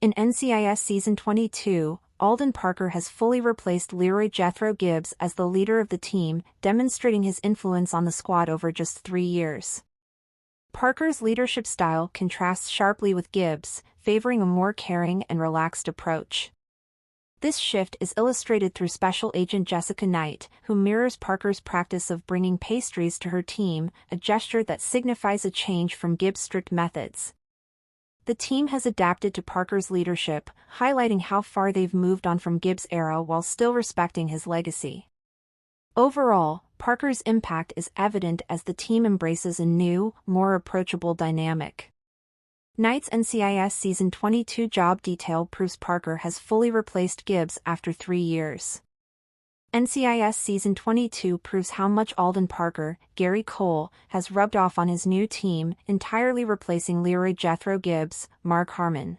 In NCIS Season 22, Alden Parker has fully replaced Leroy Jethro Gibbs as the leader of the team, demonstrating his influence on the squad over just 3 years. Parker's leadership style contrasts sharply with Gibbs, favoring a more caring and relaxed approach. This shift is illustrated through Special Agent Jessica Knight, who mirrors Parker's practice of bringing pastries to her team, a gesture that signifies a change from Gibbs' strict methods. The team has adapted to Parker's leadership, highlighting how far they've moved on from Gibbs' era while still respecting his legacy. Overall, Parker's impact is evident as the team embraces a new, more approachable dynamic. Knight's NCIS Season 22 job detail proves Parker has fully replaced Gibbs after 3 years. NCIS Season 22 proves how much Alden Parker, Gary Cole, has rubbed off on his new team, entirely replacing Leroy Jethro Gibbs, Mark Harmon.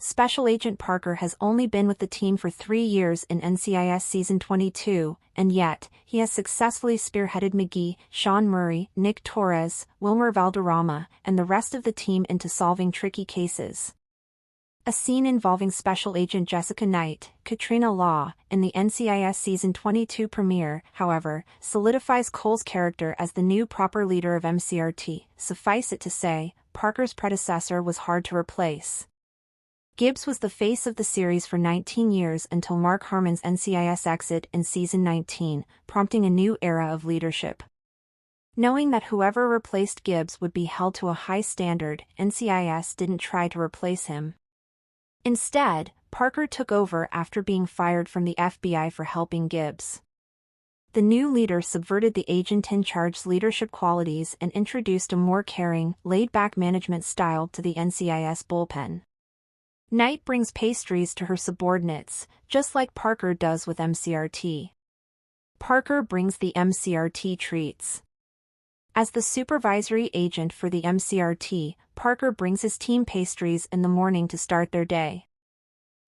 Special Agent Parker has only been with the team for 3 years in NCIS Season 22, and yet, he has successfully spearheaded McGee, Sean Murray, Nick Torres, Wilmer Valderrama, and the rest of the team into solving tricky cases. A scene involving Special Agent Jessica Knight, Katrina Law, in the NCIS Season 22 premiere, however, solidifies Cole's character as the new proper leader of MCRT. Suffice it to say, Parker's predecessor was hard to replace. Gibbs was the face of the series for 19 years until Mark Harmon's NCIS exit in Season 19, prompting a new era of leadership. Knowing that whoever replaced Gibbs would be held to a high standard, NCIS didn't try to replace him. Instead, Parker took over after being fired from the FBI for helping Gibbs. The new leader subverted the agent-in-charge's leadership qualities and introduced a more caring, laid-back management style to the NCIS bullpen. Knight brings pastries to her subordinates, just like Parker does with MCRT. Parker brings the MCRT treats. As the supervisory agent for the MCRT, Parker brings his team pastries in the morning to start their day.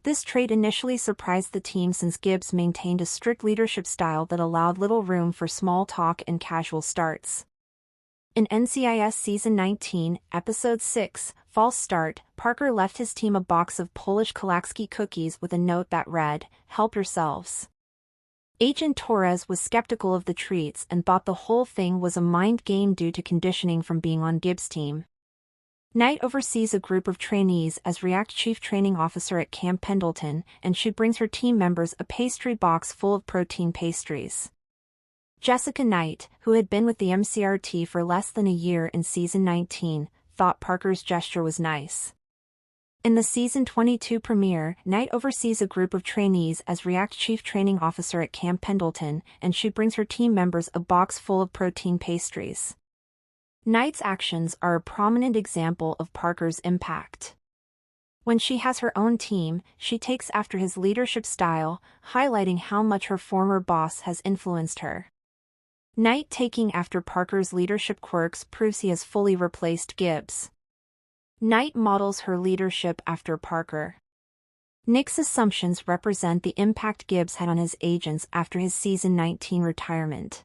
This trait initially surprised the team since Gibbs maintained a strict leadership style that allowed little room for small talk and casual starts. In NCIS Season 19, Episode 6, False Start, Parker left his team a box of Polish Kolaczki cookies with a note that read, "Help yourselves." Agent Torres was skeptical of the treats and thought the whole thing was a mind game due to conditioning from being on Gibbs' team. Knight oversees a group of trainees as React Chief Training Officer at Camp Pendleton, and she brings her team members a pastry box full of protein pastries. Jessica Knight, who had been with the MCRT for less than a year in Season 19, thought Parker's gesture was nice. In the Season 22 premiere, Knight oversees a group of trainees as React Chief Training Officer at Camp Pendleton, and she brings her team members a box full of protein pastries. Knight's actions are a prominent example of Parker's impact. When she has her own team, she takes after his leadership style, highlighting how much her former boss has influenced her. Knight taking after Parker's leadership quirks proves he has fully replaced Gibbs. Knight models her leadership after Parker. Nick's assumptions represent the impact Gibbs had on his agents after his Season 19 retirement.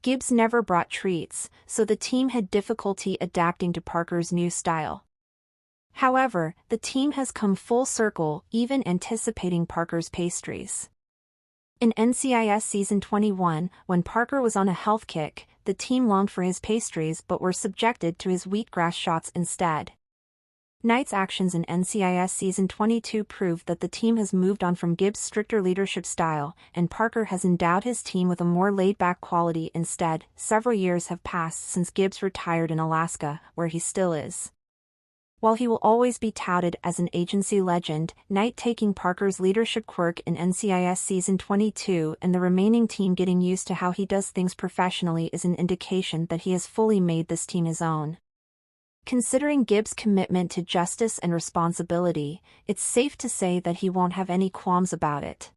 Gibbs never brought treats, so the team had difficulty adapting to Parker's new style. However, the team has come full circle, even anticipating Parker's pastries. In NCIS Season 21, when Parker was on a health kick, the team longed for his pastries but were subjected to his wheatgrass shots instead. Knight's actions in NCIS Season 22 prove that the team has moved on from Gibbs' stricter leadership style, and Parker has endowed his team with a more laid-back quality instead. Several years have passed since Gibbs retired in Alaska, where he still is. While he will always be touted as an agency legend, Knight taking Parker's leadership quirk in NCIS Season 22 and the remaining team getting used to how he does things professionally is an indication that he has fully made this team his own. Considering Gibbs' commitment to justice and responsibility, it's safe to say that he won't have any qualms about it.